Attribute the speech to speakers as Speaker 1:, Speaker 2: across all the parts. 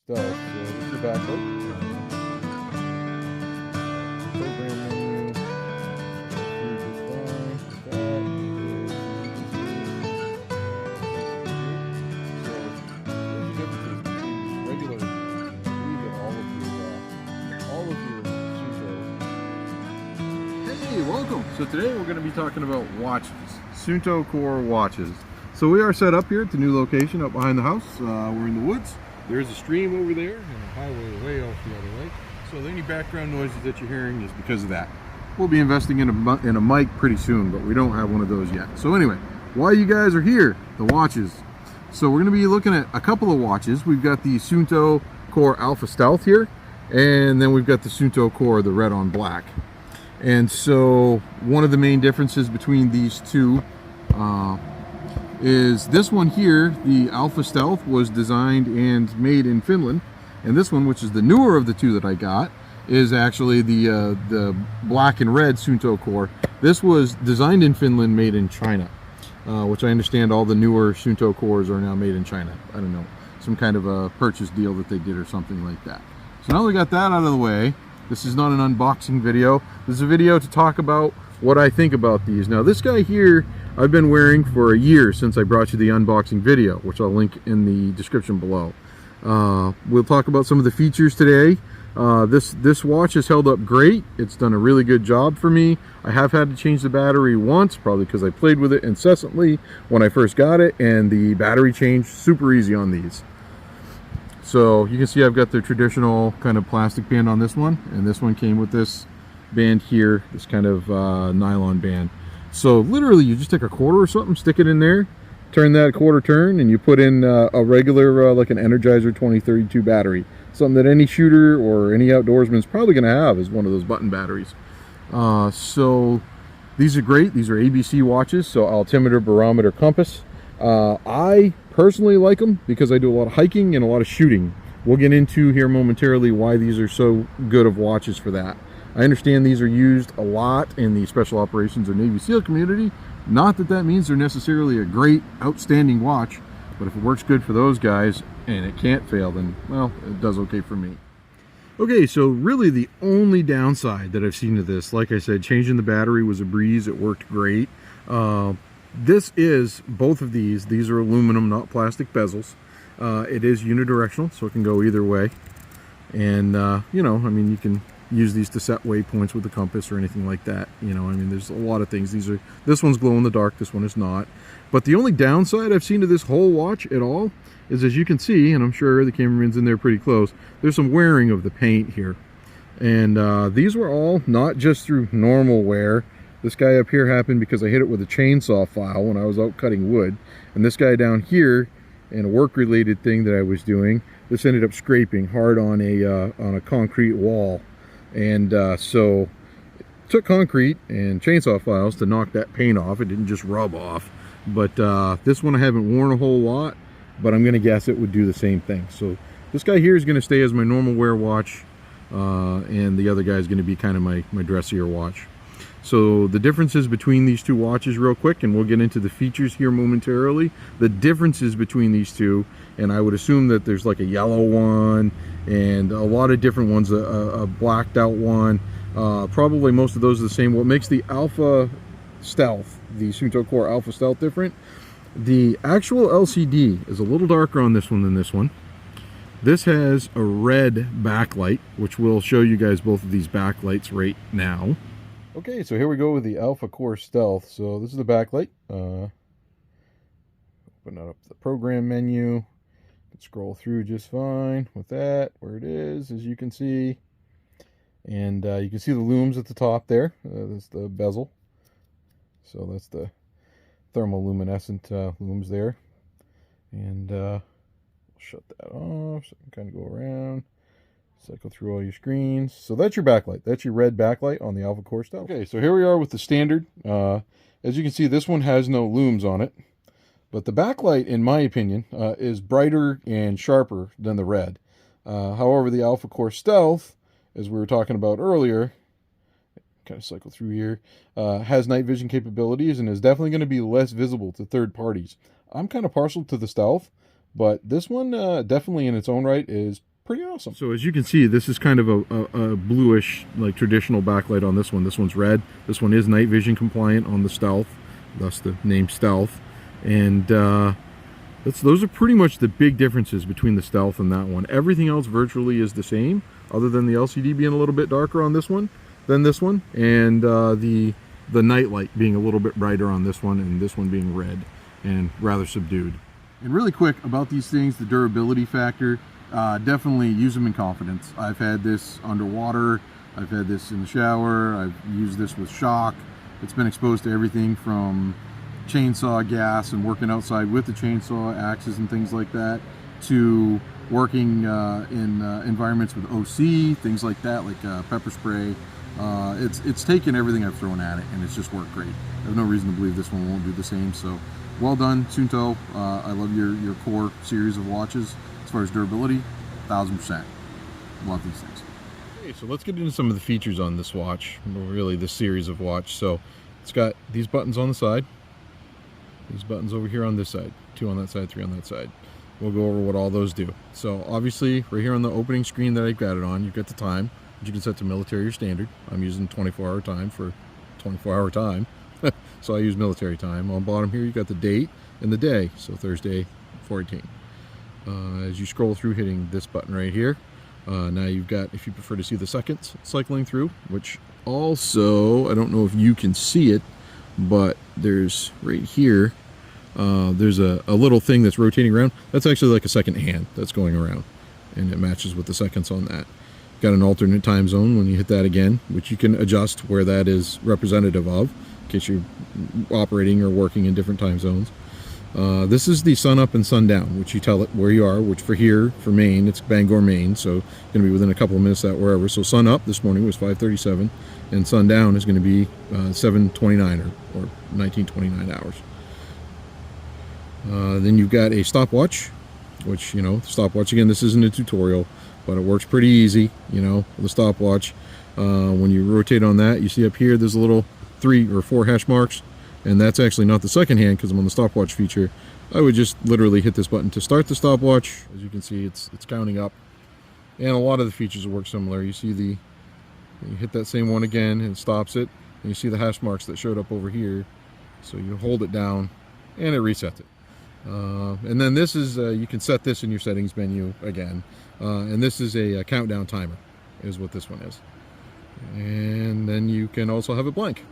Speaker 1: Stealth. So this is the backlight. Program menu. Regular and all of your Suunto. Hey, welcome. So today we're going to be talking about watches, Suunto Core watches. So we are set up here at the new location up behind the house. We're in the woods. There's a stream over there and a highway way off the other way. So any background noises that you're hearing is because of that. We'll be investing in a mic pretty soon, but we don't have one of those yet. So anyway, while you guys are here, the watches. So we're going to be looking at a couple of watches. We've got the Suunto Core Alpha Stealth here, and then we've got the Suunto Core, the red on black. And so one of the main differences between these two is this one here, the Alpha Stealth, was designed and made in Finland, and this one, which is the newer of the two that I got, is actually the black and red Suunto Core. This was designed in Finland, made in China, which I understand all the newer Suunto Cores are now made in China. I don't know, some kind of a purchase deal that they did or something like that. So now that we got that out of the way, this is not an unboxing video. This is a video to talk about what I think about these. Now this guy here, I've been wearing for a year since I brought you the unboxing video, which I'll link in the description below. We'll talk about some of the features today. This watch has held up great. It's done a really good job for me. I have had to change the battery once, probably because I played with it incessantly when I first got it, and the battery change super easy on these. So you can see I've got the traditional kind of plastic band on this one, and this one came with this band here, this kind of nylon band. So literally you just take a quarter or something, stick it in there, turn that quarter turn, and you put in a regular like an Energizer 2032 battery, something that any shooter or any outdoorsman is probably going to have, is one of those button batteries. So these are great. These are ABC watches, so altimeter, barometer, compass. I personally like them because I do a lot of hiking and a lot of shooting. We'll get into here momentarily why these are so good of watches for that. I understand these are used a lot in the special operations or Navy SEAL community. Not that that means they're necessarily a great, outstanding watch, but if it works good for those guys and it can't fail, then, well, it does okay for me. Okay, so really the only downside that I've seen to this, like I said, changing the battery was a breeze. It worked great. This is, both of these are aluminum, not plastic bezels. It is unidirectional, so it can go either way. And, you know, I mean, you can use these to set waypoints with the compass or anything like that. You know, I mean, there's a lot of things. This one's glow in the dark, this one is not. But the only downside I've seen to this whole watch at all is, as you can see, and I'm sure the cameraman's in there pretty close, there's some wearing of the paint here. And these were all not just through normal wear. This guy up here happened because I hit it with a chainsaw file when I was out cutting wood. And this guy down here, in a work-related thing that I was doing, this ended up scraping hard on a concrete wall. And so it took concrete and chainsaw files to knock that paint off. It didn't just rub off. But this one I haven't worn a whole lot, but I'm going to guess it would do the same thing. So this guy here is going to stay as my normal wear watch, and the other guy is going to be kind of my dressier watch. So the differences between these two watches real quick, and we'll get into the features here momentarily. The differences between these two, and I would assume that there's like a yellow one and a lot of different ones, a blacked out one. Probably most of those are the same. What makes the Alpha Stealth, the Suunto Core Alpha Stealth, different, the actual LCD is a little darker on this one than this one. This has a red backlight, which we'll show you guys both of these backlights right now. Okay, so here we go with the Alpha Core Stealth. So this is the backlight. Open up the program menu. You can scroll through just fine with that, where it is, as you can see. And you can see the looms at the top there. That's the bezel. So that's the thermoluminescent looms there. And we'll shut that off so I can kind of go around. Cycle through all your screens. So that's your backlight. That's your red backlight on the Alpha Core Stealth. Okay, so here we are with the standard. As you can see, this one has no looms on it. But the backlight, in my opinion, is brighter and sharper than the red. However, the Alpha Core Stealth, as we were talking about earlier, kind of cycle through here, has night vision capabilities and is definitely going to be less visible to third parties. I'm kind of partial to the Stealth, but this one definitely in its own right is pretty awesome. So as you can see, this is kind of a bluish, like traditional backlight on this one. This one's red. This one is night vision compliant on the Stealth, thus the name Stealth. And those are pretty much the big differences between the Stealth and that one. Everything else virtually is the same, other than the LCD being a little bit darker on this one than this one, and the night light being a little bit brighter on this one, and this one being red and rather subdued. And really quick about these things, the durability factor, definitely use them in confidence. I've had this underwater, I've had this in the shower, I've used this with shock. It's been exposed to everything from chainsaw gas and working outside with the chainsaw axes and things like that, to working in environments with OC, things like that, like pepper spray. It's taken everything I've thrown at it, and it's just worked great. I have no reason to believe this one won't do the same. So well done, Suunto. I love your core series of watches. As far as durability, 1000%. Love these things. Okay, so let's get into some of the features on this watch, really this series of watch. So it's got these buttons on the side, these buttons over here on this side, 2 on that side, 3 on that side. We'll go over what all those do. So obviously right here on the opening screen that I've got it on, you've got the time, which you can set to military or standard. I'm using 24-hour time for 24-hour time. So I use military time. On bottom here, you got the date and the day. So Thursday, 14. As you scroll through, hitting this button right here, now you've got, if you prefer to see the seconds cycling through, which also, I don't know if you can see it, but there's right here, there's a little thing that's rotating around. That's actually like a second hand that's going around, and it matches with the seconds on that. Got an alternate time zone when you hit that again, which you can adjust where that is representative of, in case you're operating or working in different time zones. This is the sun up and sun down, which you tell it where you are, which for here, for Maine, it's Bangor, Maine, so going to be within a couple of minutes of that wherever. So sun up this morning was 5:37, and sun down is going to be 7:29 or 1929 hours. Then you've got a stopwatch, which, you know, stopwatch, again, this isn't a tutorial, but it works pretty easy, you know, the stopwatch. When you rotate on that, you see up here, there's a little 3 or 4 hash marks. And that's actually not the second hand because I'm on the stopwatch feature. I would just literally hit this button to start the stopwatch. As you can see, it's counting up. And a lot of the features work similar. You see you hit that same one again and it stops it. And you see the hash marks that showed up over here. So you hold it down and it resets it. And then this is, you can set this in your settings menu again. And this is a countdown timer is what this one is. And then you can also have it blank.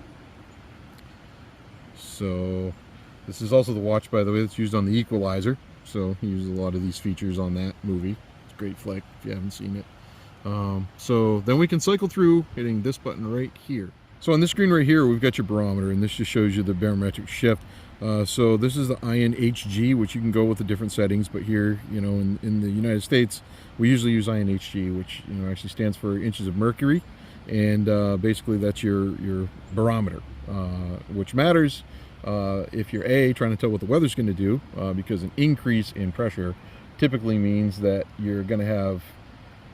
Speaker 1: So this is also the watch, by the way, that's used on The Equalizer. So he uses a lot of these features on that movie. It's a great flick if you haven't seen it. So then we can cycle through hitting this button right here. So on this screen right here, we've got your barometer, and this just shows you the barometric shift. So this is the INHG, which you can go with the different settings, but here, you know, in the United States, we usually use INHG, which, you know, actually stands for inches of mercury. And basically that's your barometer, which matters if you're trying to tell what the weather's going to do, because an increase in pressure typically means that you're going to have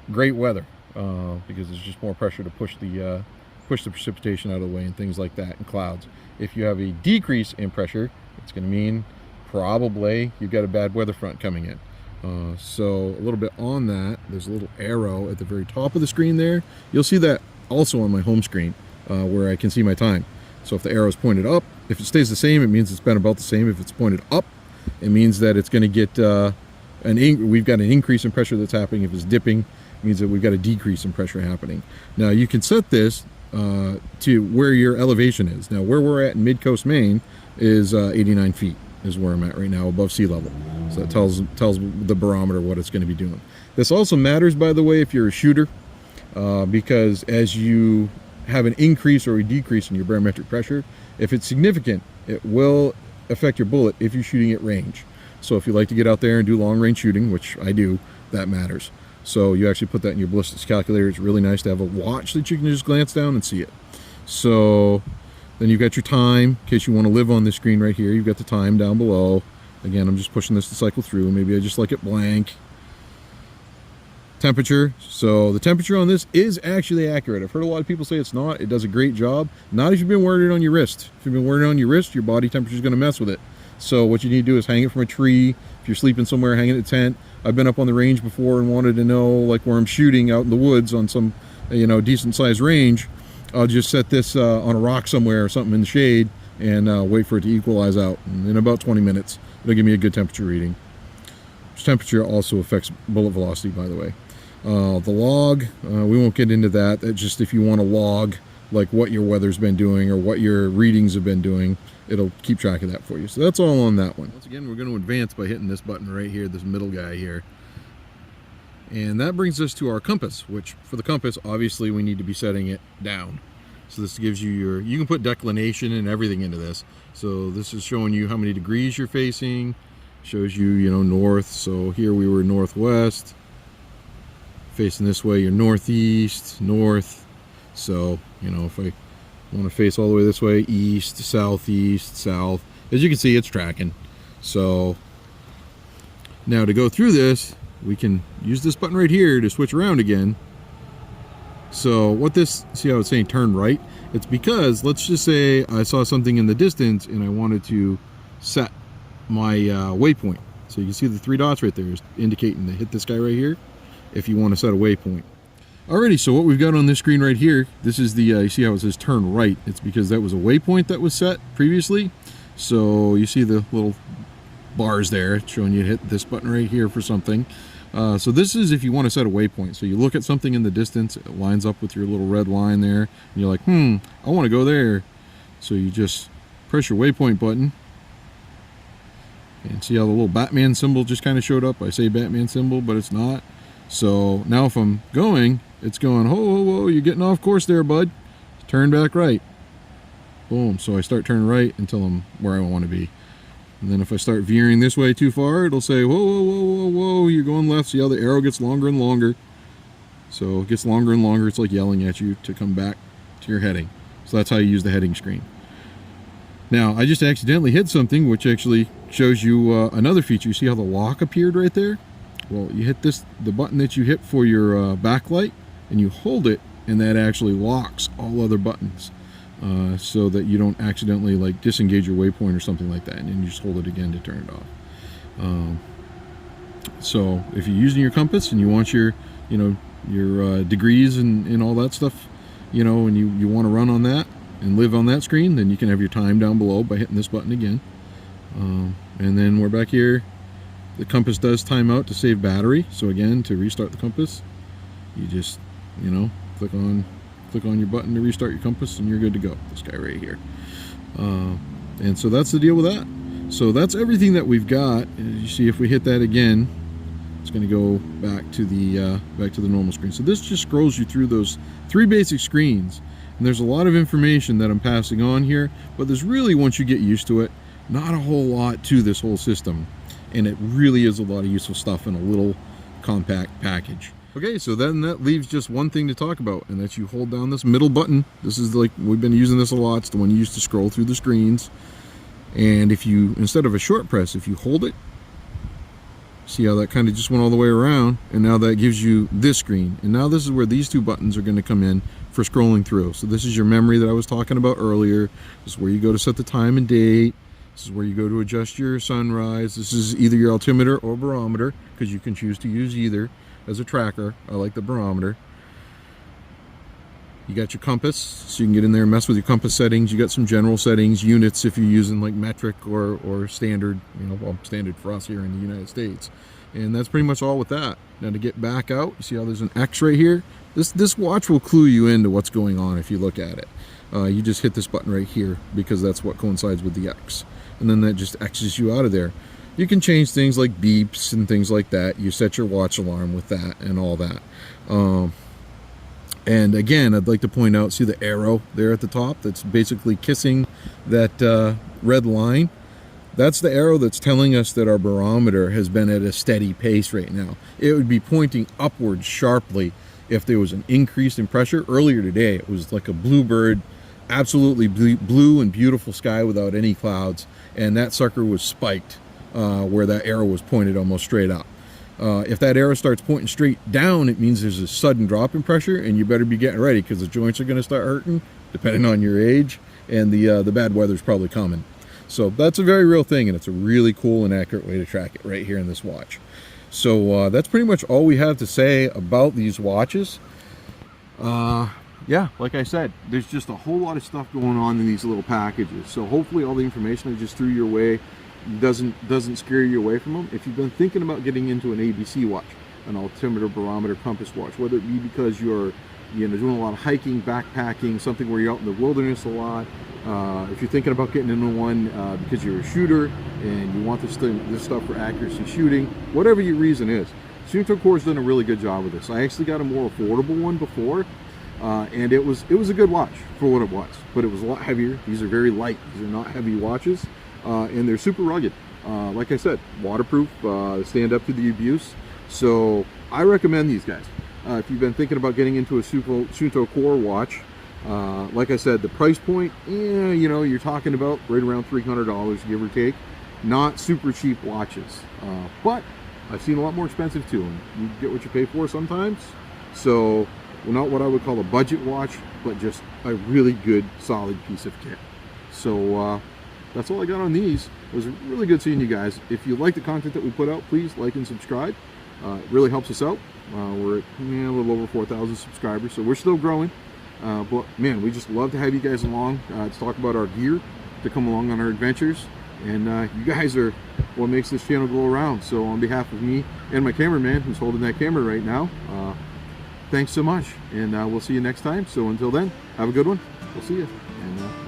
Speaker 1: great weather, because there's just more pressure to push the precipitation out of the way and things like that, and clouds. If you have a decrease in pressure, it's going to mean probably you've got a bad weather front coming in. So a little bit on that, there's a little arrow at the very top of the screen there. You'll see that also on my home screen, where I can see my time. So if the arrow is pointed up, if it stays the same, it means it's been about the same. If it's pointed up, it means that it's going to get we've got an increase in pressure that's happening. If it's dipping, it means that we've got a decrease in pressure happening. Now you can set this to where your elevation is. Now where we're at in mid-coast Maine is 89 feet is where I'm at right now, above sea level. So that tells the barometer what it's going to be doing. This also matters, by the way, if you're a shooter, because as you have an increase or a decrease in your barometric pressure, if it's significant, it will affect your bullet if you're shooting at range. So if you like to get out there and do long range shooting, which I do, that matters. So you actually put that in your ballistics calculator. It's really nice to have a watch that you can just glance down and see it. So then you've got your time, in case you want to live on this screen right here. You've got the time down below. Again, I'm just pushing this to cycle through. Maybe I just like it blank. Temperature. So the temperature on this is actually accurate. I've heard a lot of people say it's not. It does a great job. Not if you've been wearing it on your wrist. If you've been wearing it on your wrist, your body temperature is going to mess with it. So what you need to do is hang it from a tree. If you're sleeping somewhere, hang it in a tent. I've been up on the range before and wanted to know like where I'm shooting out in the woods on some, you know, decent sized range. I'll just set this on a rock somewhere or something in the shade and wait for it to equalize out. And in about 20 minutes, it'll give me a good temperature reading. Temperature also affects bullet velocity, by the way. The log, we won't get into that. That's just if you want to log like what your weather's been doing or what your readings have been doing, it'll keep track of that for you. So that's all on that one. Once again, we're going to advance by hitting this button right here, this middle guy here. And that brings us to our compass, which for the compass, obviously we need to be setting it down. So this gives you your, you can put declination and everything into this. So this is showing you how many degrees you're facing, shows you, you know, north. So here we were northwest, facing this way, you're northeast, north. So, you know, if I want to face all the way this way, east, southeast, south, as you can see, it's tracking. So now to go through this, we can use this button right here to switch around again. So what this, see how it's saying turn right? It's because, let's just say I saw something in the distance and I wanted to set my waypoint. So you can see the 3 dots right there is indicating to hit this guy right here if you want to set a waypoint. Alrighty, so what we've got on this screen right here, this is the, you see how it says turn right? It's because that was a waypoint that was set previously. So you see the little bars there showing you to hit this button right here for something. So this is if you want to set a waypoint. So you look at something in the distance, it lines up with your little red line there, and you're like, I want to go there. So you just press your waypoint button. And see how the little Batman symbol just kind of showed up? I say Batman symbol, but it's not. So now if I'm going, it's going, whoa, you're getting off course there, bud. Turn back right. Boom. So I start turning right until I'm where I want to be. And then if I start veering this way too far, it'll say, whoa, you're going left. See how the arrow gets longer and longer? So it gets longer and longer. It's like yelling at you to come back to your heading. So that's how you use the heading screen. Now, I just accidentally hit something, which actually shows you another feature. You see how the lock appeared right there? Well, you hit this, the button that you hit for your backlight, and you hold it, and that actually locks all other buttons. So that you don't accidentally like disengage your waypoint or something like that, and then you just hold it again to turn it off. So if you're using your compass and you want your, you know, your degrees and all that stuff, you know, and you want to run on that and live on that screen, then you can have your time down below by hitting this button again. And then we're back here. The compass does time out to save battery. So again, to restart the compass, you just, you know, click on your button to restart your compass and you're good to go. This guy right here. And so that's the deal with that. So that's everything that we've got. As you see, if we hit that again, it's going to go back to the normal screen. So this just scrolls you through those 3 basic screens. And there's a lot of information that I'm passing on here, but there's really, once you get used to it, not a whole lot to this whole system. And it really is a lot of useful stuff in a little compact package. Okay, so then that leaves just one thing to talk about, and that's you hold down this middle button. This is like, we've been using this a lot. It's the one you use to scroll through the screens. And if you, instead of a short press, if you hold it, see how that kind of just went all the way around, and now that gives you this screen. And now this is where these 2 buttons are going to come in for scrolling through. So this is your memory that I was talking about earlier. This is where you go to set the time and date. This is where you go to adjust your sunrise. This is either your altimeter or barometer, because you can choose to use either as a tracker. I like the barometer. You got your compass, so you can get in there and mess with your compass settings. You got some general settings, units if you're using like metric or standard, you know, well, standard for us here in the United States. And that's pretty much all with that. Now to get back out, you see how there's an X right here? This watch will clue you into what's going on if you look at it. You just hit this button right here because that's what coincides with the X. And then that just X's you out of there. You can change things like beeps and things like that. You set your watch alarm with that and all that. And again, I'd like to point out, see the arrow there at the top that's basically kissing that red line? That's the arrow that's telling us that our barometer has been at a steady pace right now. It would be pointing upwards sharply if there was an increase in pressure. Earlier today, it was like a bluebird, absolutely blue and beautiful sky without any clouds. And that sucker was spiked where that arrow was pointed almost straight up. If that arrow starts pointing straight down, it means there's a sudden drop in pressure, and you better be getting ready because the joints are going to start hurting, depending on your age, and the bad weather's probably coming. So that's a very real thing, and it's a really cool and accurate way to track it right here in this watch. So that's pretty much all we have to say about these watches. Yeah, like I said, there's just a whole lot of stuff going on in these little packages. So hopefully all the information I just threw your way doesn't scare you away from them. If you've been thinking about getting into an ABC watch, an altimeter, barometer, compass watch, whether it be because you're doing a lot of hiking, backpacking, something where you're out in the wilderness a lot, if you're thinking about getting into one because you're a shooter and you want this stuff for accuracy shooting, whatever your reason is, Suunto Core's done a really good job with this. I actually got a more affordable one before, and it was a good watch for what it was, but it was a lot heavier. These are very light. These are not heavy watches, and they're super rugged. Like I said, waterproof, stand up to the abuse. So I recommend these guys. If you've been thinking about getting into a Suunto Core watch, like I said, the price point, you're talking about right around $300, give or take. Not super cheap watches, but I've seen a lot more expensive too, and you get what you pay for sometimes. So, well, not what I would call a budget watch, but just a really good, solid piece of kit. So that's all I got on these. It was really good seeing you guys. If you like the content that we put out, please like and subscribe. It really helps us out. We're at a little over 4,000 subscribers, so we're still growing. But man, we just love to have you guys along to talk about our gear, to come along on our adventures. And you guys are what makes this channel go around. So on behalf of me and my cameraman, who's holding that camera right now, thanks so much. And we'll see you next time. So until then, have a good one. We'll see you. And